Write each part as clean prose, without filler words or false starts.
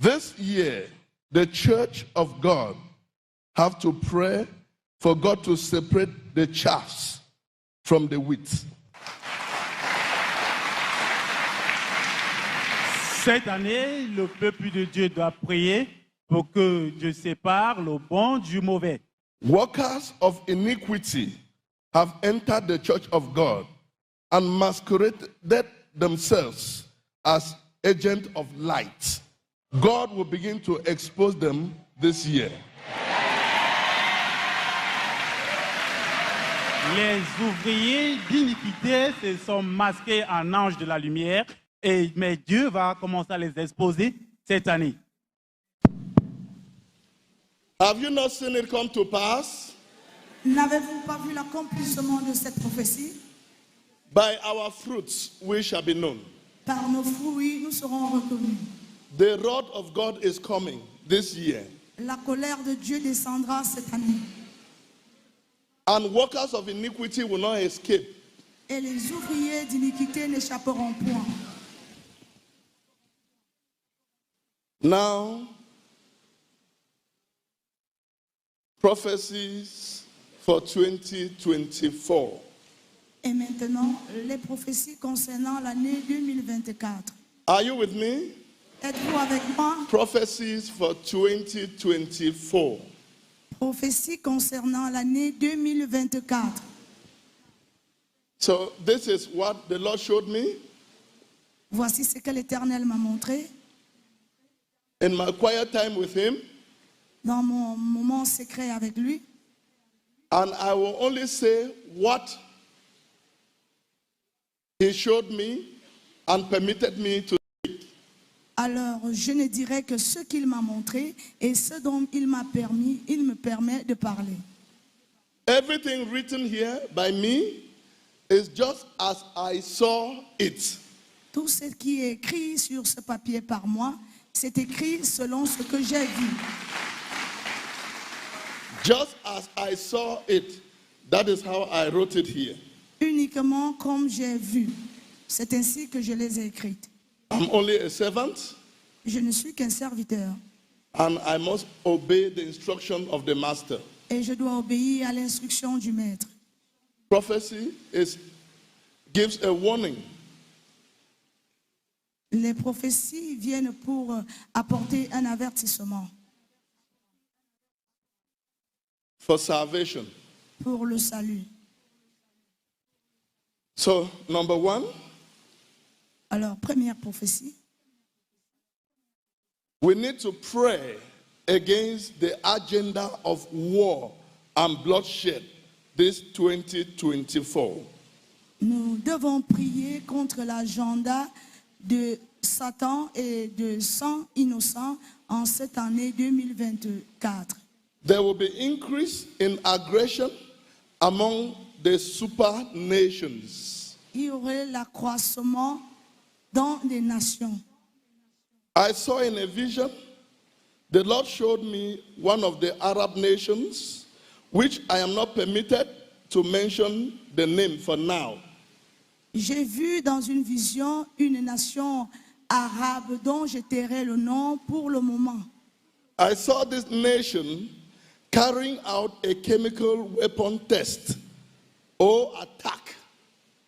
This year, the church of God have to pray for God to separate the chaffs from the wheat. Cette année, le peuple de Dieu doit prier pour que Dieu sépare le bon du mauvais. Workers of iniquity have entered the church of God and masqueraded themselves as agents of light. God will begin to expose them this year. Les ouvriers d'iniquité se sont masqués en anges de la lumière, mais Dieu va commencer à les exposer cette année. Have you not seen it come to pass? N'avez-vous pas vu l'accomplissement de cette prophétie? By our fruits we shall be known. Par nos fruits, nous serons reconnus. The wrath of God is coming this year. La colère de Dieu descendra cette année. And workers of iniquity will not escape. Et les ouvriers d'iniquité n'échapperont point. Now, prophecies for 2024. Et maintenant, les prophéties concernant l'année 2024. Are you with me? Êtes-vous avec moi? Prophecies for 2024. Prophéties concernant l'année 2024. So this is what the Lord showed me Voici ce que l'Éternel m'a montré in my quiet time with him, dans mon moment secret avec lui. and I will only say what he showed me and permitted me to. Alors, je ne dirai que ce qu'il m'a montré et ce dont il me permet de parler. Everything written here by me is just as I saw it. Tout ce qui est écrit sur ce papier par moi, c'est écrit selon ce que j'ai vu. Just as I saw it, that is how I wrote it here. Uniquement comme j'ai vu. C'est ainsi que je les ai écrites. I'm only a servant, Je ne suis qu'un serviteur and I must obey the instruction of the master. et je dois obéir à l'instruction du maître. Prophecy gives a warning. Les prophéties viennent pour apporter un avertissement For salvation. pour le salut. So, number one, Alors, première prophétie, we need to pray against the agenda of war and bloodshed this 2024. nous devons prier contre l'agenda de Satan et de sang innocent en cette année 2024. There will be increase in aggression among the super nations. Il y aurait l'accroissement dans les nations. I saw in a vision, the Lord showed me one of the Arab nations, which I am not permitted to mention the name for now. J'ai vu dans une vision une nation arabe dont je tairai le nom pour le moment. I saw this nation carrying out a chemical weapon test or attack.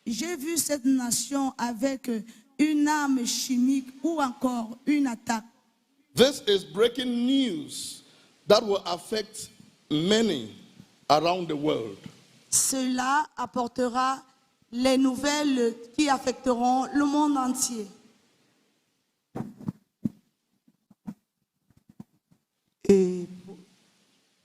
J'ai vu cette nation avec une arme chimique ou encore une attaque. This is breaking news that will affect many around the world. Cela apportera les nouvelles qui affecteront le monde entier.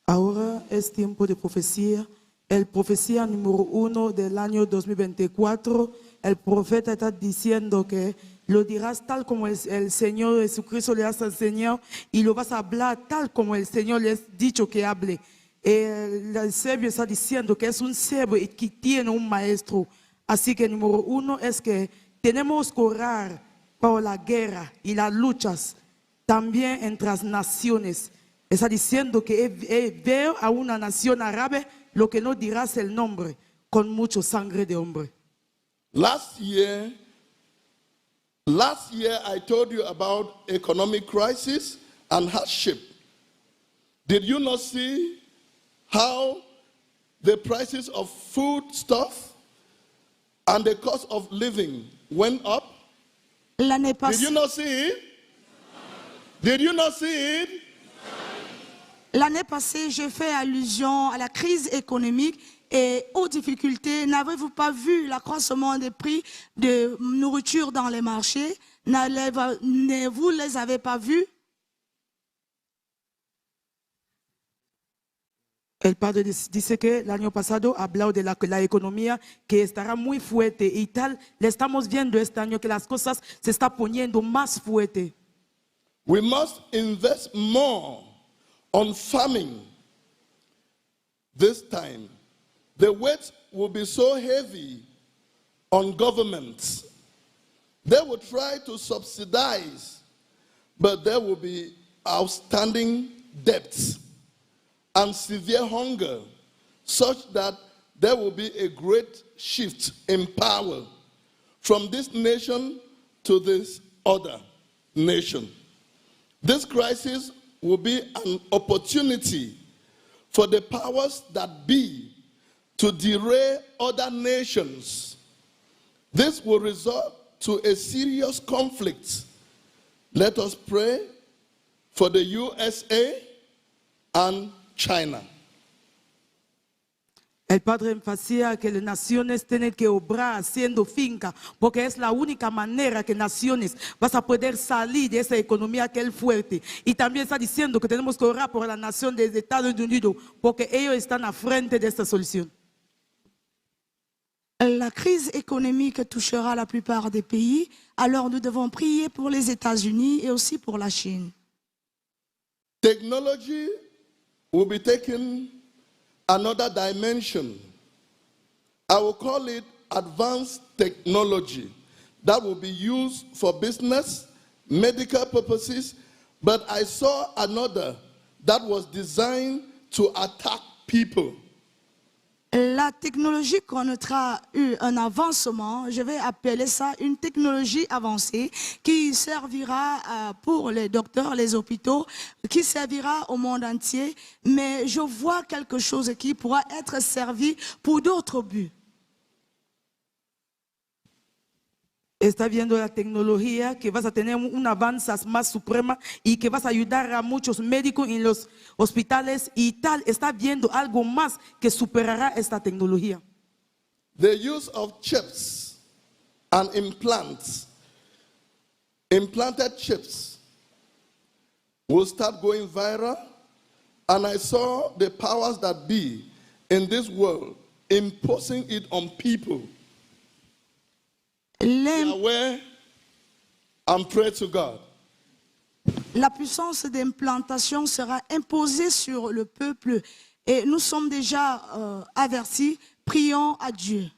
Ahora es tiempo de profecía. El profecía número 1 del año 2024, el profeta está diciendo que lo dirás tal como el Señor Jesucristo le has enseñado y lo vas a hablar tal como el Señor le ha dicho que hable. El sabio está diciendo que es un sabio y que tiene un maestro. Así que número 1 es que tenemos que orar por la guerra y las luchas también entre las naciones. Está diciendo que veo a una nación árabe lo que no dirás el nombre, con mucha sangre de hombre. Last year, Last year, I told you about economic crisis and hardship. Did you not see how the prices of food stuff and the cost of living went up? L'année Did you passée, not see it? Did you not see it? l'année passée, j'ai fait allusion à la crise économique et aux difficultés. N'avez-vous pas vu l'accroissement des prix de nourriture dans les marchés? Vous ne les avez pas vus? El padre dice que el año pasado ha hablado de la economía que estará muy fuerte y tal, le estamos viendo este año que las cosas se están poniendo más fuerte. We must invest more on farming this time. The weight will be so heavy on governments. They will try to subsidize, but there will be outstanding debts and severe hunger, such that there will be a great shift in power from this nation to this other nation. This crisis will be an opportunity for the powers that be to derail other nations. This will result to a serious conflict. Let us pray for the USA and China. El padre enfatiza que las naciones tienen que obrar haciendo finca, porque es la única manera que naciones vas a poder salir de esa economía que es fuerte. Y también está diciendo que tenemos que orar por la nación de Estados Unidos, porque ellos están a frente de esta solución. La crise économique touchera la plupart des pays, alors nous devons prier pour les États-Unis et aussi pour la Chine. Technology will be taking another dimension. I will call it advanced technology that will be used for business, medical purposes, but I saw another that was designed to attack people. La technologie connaîtra un avancement, je vais appeler ça une technologie avancée qui servira pour les docteurs, les hôpitaux, qui servira au monde entier, mais je vois quelque chose qui pourra être servi pour d'autres buts. Está viendo la tecnología que vas a tener un avance más suprema y que vas a ayudar a muchos médicos en los hospitales y tal. Está viendo algo más que superará esta tecnología. The use of chips and implants, implanted chips, will start going viral, and I saw the powers that be in this world imposing it on people. Be aware and pray to God. La puissance d'implantation sera imposée sur le peuple et nous sommes déjà avertis. Prions à Dieu.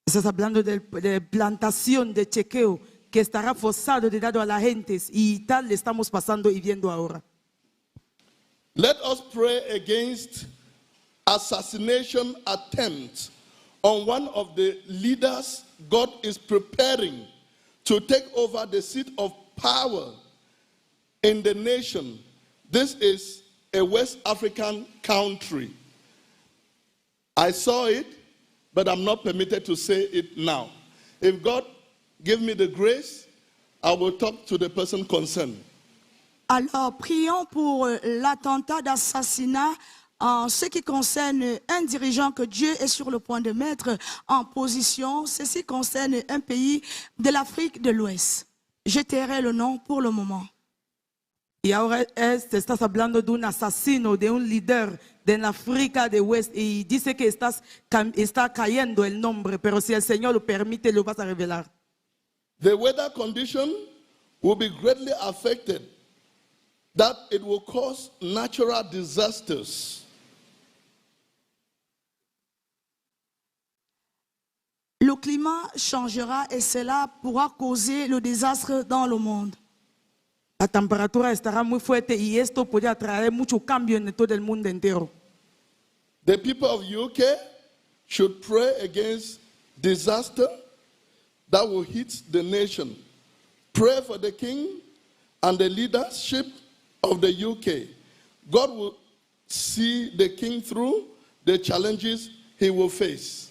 Estás hablando de plantación de chequeo que estará forzado de dado a la gente y tal le estamos pasando y viendo ahora. Let us pray against assassination attempts on one of the leaders God is preparing to take over the seat of power in the nation. This is a West African country. I saw it, but I'm not permitted to say it now. If God give me the grace, I will talk to the person concerned. Alors, prions pour l'attentat d'assassinat en ce qui concerne un dirigeant que Dieu est sur le point de mettre en position. Ceci concerne un pays de l'Afrique de l'Ouest. Je tairai le nom pour le moment. Y ahora estás hablando de un asesino, de un líder de la África del Oeste y dice que está cayendo el nombre, pero si el Señor lo permite, lo vas a revelar. The weather condition will be greatly affected, that it will cause natural disasters. Le climat changera et cela pourra causer le désastre dans le monde. La temperatura estará muy fuerte y esto podría traer mucho cambio en todo el mundo entero. The people of UK should pray against disaster, that will hit the nation. Pray for the king and the leadership of the UK. God will see the king through the challenges he will face.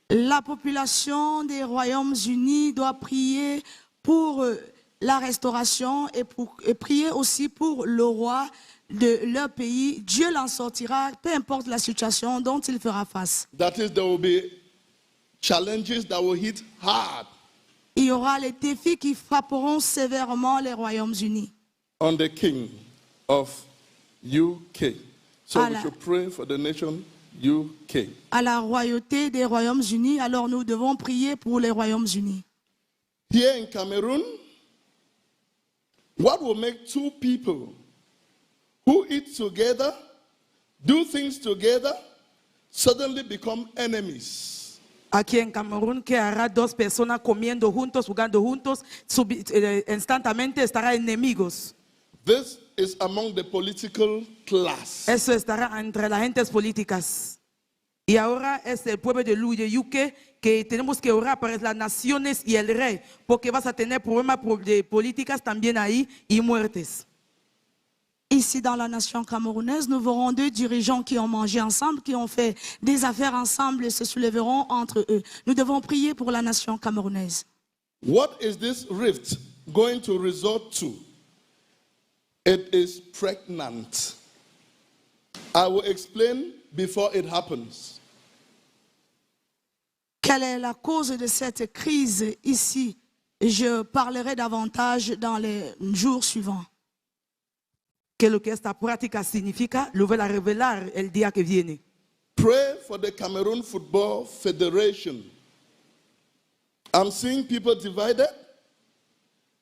La population des Royaumes-Unis doit prier pour la restauration et prier aussi pour le roi de leur pays. Dieu l'en sortira, peu importe la situation dont il fera face. That is, there will be challenges that will hit hard Il y aura les défis qui frapperont sévèrement les Royaumes-Unis. on the king of UK. So we Allah. should pray for the nation UK. À la royauté des Royaumes-Unis, alors nous devons prier pour les Royaumes-Unis. Here in Cameroon, what will make two people who eat together, do things together, suddenly become enemies? Aquí en Camerún, que hará dos personas comiendo juntos, jugando juntos, instantáneamente estará enemigos. This is among the political class. Eso estará entre las gentes políticas. Y ahora es el pueblo de UK que tenemos que orar para las naciones y el rey, porque vas a tener problemas de políticas también ahí y muertes. Ici, dans la nation camerounaise, nous verrons deux dirigeants qui ont mangé ensemble, qui ont fait des affaires ensemble et se soulèveront entre eux. Nous devons prier pour la nation camerounaise. What is this rift going to resort to? It is pregnant. I will explain before it happens. Quelle est la cause de cette crise ici? Je parlerai davantage dans les jours suivants. Que lo que esta práctica significa, lo voy a revelar el día que viene. Pray for the Cameroon Football Federation. I'm seeing people divided.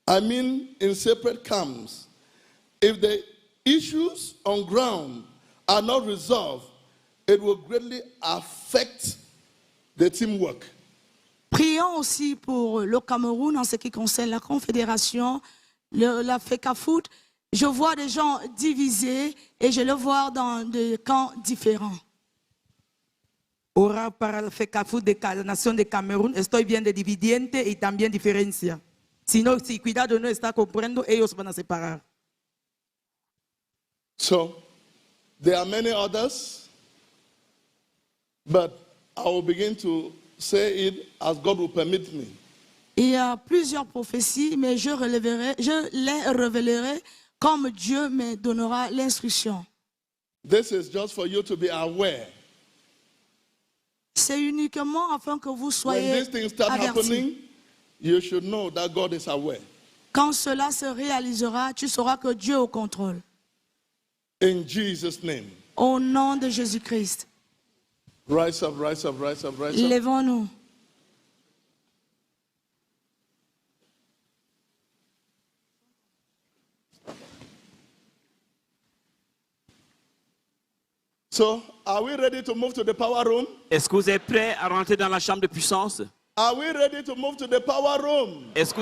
I mean, in separate camps. If the issues on ground are not resolved, it will greatly affect the teamwork. Prions aussi pour le Cameroun en ce qui concerne la confédération, la FECAFOOT. Je vois des gens divisés et je le vois dans des camps différents. Orar para el FECAFOOT de la nación de Camerún, estoy viendo dividiente y también diferencia. Si no, si cuidado no está comprando, ellos van a separar. So, there are many others, but I will begin to say it as God will permit me. Il y a plusieurs prophéties, mais je les révélerai comme Dieu me donnera l'instruction. This is just for you to be aware. C'est uniquement afin que vous When soyez these things start avertis. happening, you should know that God is aware. Quand cela se réalisera, tu sauras que Dieu est au contrôle. In Jesus' name. Au nom de Jésus-Christ, Rise up, rise up, rise up, rise up. lèvons-nous. So, are we ready to move to the power room? Est-ce que vous êtes prêts à rentrer dans la chambre de puissance? Are we ready to move to the power room? Est-ce que